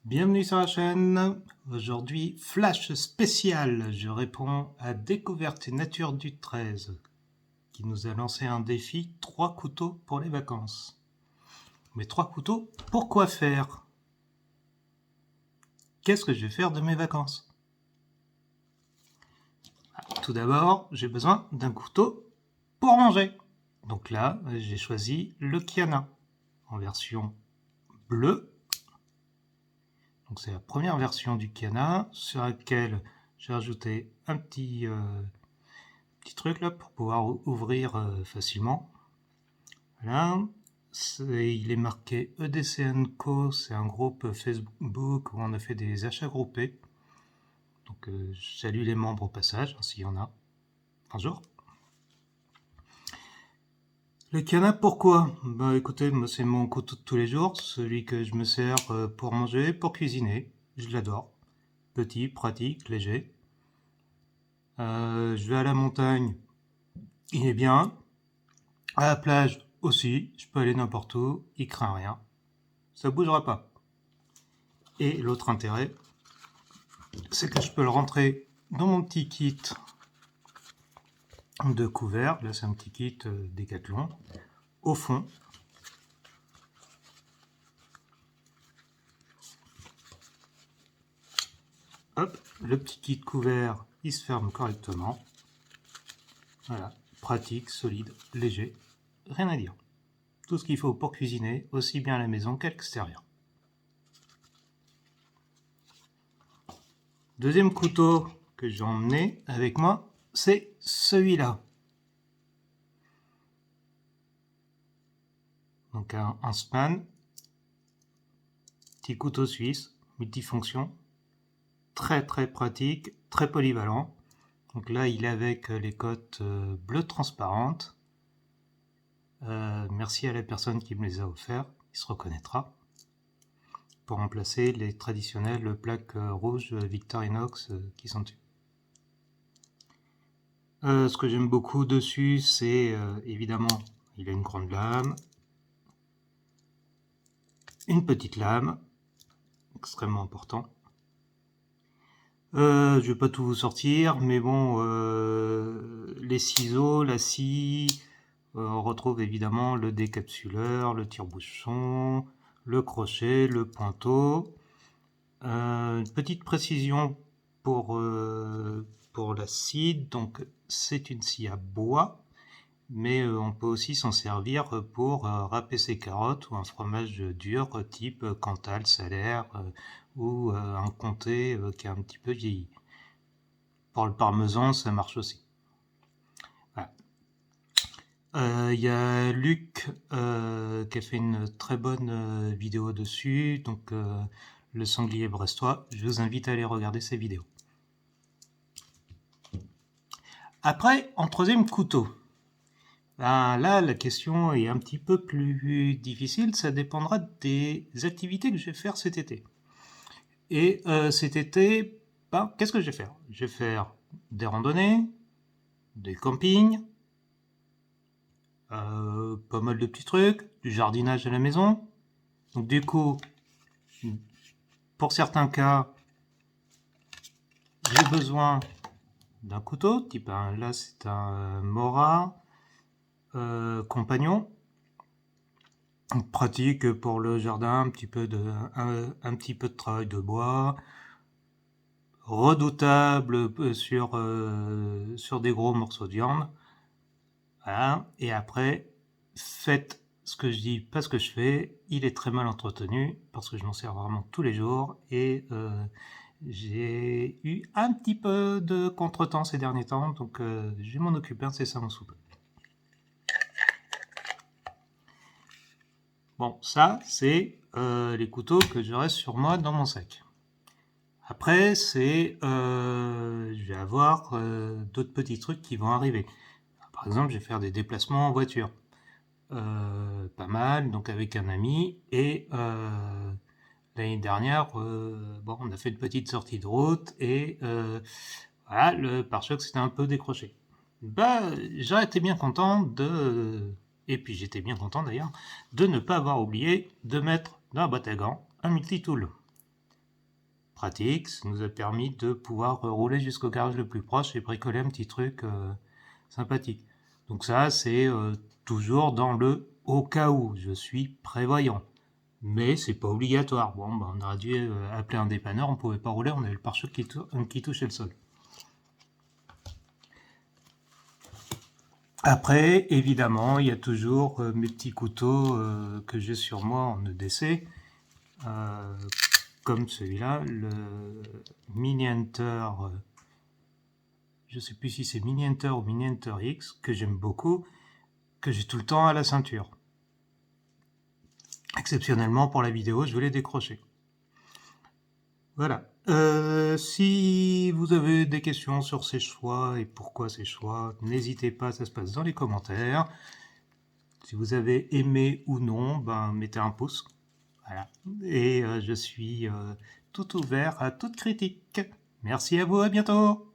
Bienvenue sur la chaîne. Aujourd'hui, flash spécial. Je réponds à Découverte Nature du 13 qui nous a lancé un défi 3 couteaux pour les vacances. Mais 3 couteaux, pour quoi faire? Qu'est-ce que je vais faire de mes vacances? Tout d'abord, j'ai besoin d'un couteau pour manger. Donc là, j'ai choisi le Kiana en version bleue. Donc c'est la première version du Kiana sur laquelle j'ai rajouté un petit truc là pour pouvoir ouvrir facilement. Voilà. Il est marqué EDC & Co, c'est un groupe Facebook où on a fait des achats groupés. Donc je salue les membres au passage, s'il y en a. Bonjour. Le canap, pourquoi? Bah écoutez, moi c'est mon couteau de tous les jours, celui que je me sers pour manger, pour cuisiner. Je l'adore. Petit, pratique, léger. Je vais à la montagne, il est bien. À la plage aussi, je peux aller n'importe où, il craint rien. Ça bougera pas. Et l'autre intérêt, c'est que je peux le rentrer dans mon petit kit de couvert. Là, c'est un petit kit Décathlon. Au fond, hop, le petit kit couvert, il se ferme correctement. Voilà, pratique, solide, léger, rien à dire. Tout ce qu'il faut pour cuisiner, aussi bien à la maison qu'à l'extérieur. Deuxième couteau que j'ai emmené avec moi, c'est celui-là. Donc un Huntsman, petit couteau suisse, multifonction, très pratique, très polyvalent. Donc là, il est avec les cotes bleues transparentes. Merci à la personne qui me les a offerts, il se reconnaîtra. Pour remplacer les traditionnelles plaques rouges Victorinox qui sont dessus. Ce que j'aime beaucoup dessus, c'est évidemment, il a une grande lame, une petite lame, extrêmement important. Je vais pas tout vous sortir, mais bon, les ciseaux, la scie, on retrouve évidemment le décapsuleur, le tire-bouchon, le crochet, le pointeau. Une petite précision pour la scie, donc c'est une scie à bois, mais on peut aussi s'en servir pour râper ses carottes ou un fromage dur type Cantal, Salaire ou un comté qui a un petit peu vieilli. Pour le parmesan, ça marche aussi. Voilà. Y a Luc qui a fait une très bonne vidéo dessus, donc le sanglier brestois. Je vous invite à aller regarder ses vidéos. Après, en troisième couteau. Ben là, la question est un petit peu plus difficile. Ça dépendra des activités que je vais faire cet été. Et cet été, ben, qu'est-ce que je vais faire? Je vais faire des randonnées, des campings, pas mal de petits trucs, du jardinage à la maison. Donc du coup, pour certains cas, j'ai besoin d'un couteau, type là c'est un Mora compagnon. Pratique pour le jardin, un petit peu de travail de bois. Redoutable sur des gros morceaux de viande. Voilà. Et après, faites ce que je dis, pas ce que je fais. Il est très mal entretenu parce que je m'en sers vraiment tous les jours et j'ai eu un petit peu de contretemps ces derniers temps, donc je vais m'en occuper incessamment sous peu. Bon, ça, c'est les couteaux que j'aurai sur moi dans mon sac. Après, je vais avoir d'autres petits trucs qui vont arriver. Par exemple, je vais faire des déplacements en voiture. Pas mal, donc avec un ami. Et l'année dernière, bon, on a fait une petite sortie de route et voilà, le pare-choc s'était un peu décroché. Bah, j'aurais été bien content et puis j'étais bien content d'ailleurs, de ne pas avoir oublié de mettre dans la boîte à gants un multi-tool. pratique, ça nous a permis de pouvoir rouler jusqu'au garage le plus proche et bricoler un petit truc sympathique. Donc ça, c'est toujours dans le au cas où, je suis prévoyant. Mais c'est pas obligatoire. Bon, ben, on aurait dû appeler un dépanneur, on pouvait pas rouler, on avait le pare-choc qui touchait le sol. Après, évidemment, il y a toujours mes petits couteaux que j'ai sur moi en EDC, comme celui-là, le Mini Hunter, je sais plus si c'est Mini Hunter ou Mini Hunter X, que j'aime beaucoup, que j'ai tout le temps à la ceinture. Exceptionnellement pour la vidéo, je vais les décrocher. Voilà. Si vous avez des questions sur ces choix et pourquoi ces choix, n'hésitez pas, ça se passe dans les commentaires. Si vous avez aimé ou non, ben, mettez un pouce. Voilà. Et je suis tout ouvert à toute critique. Merci à vous, à bientôt.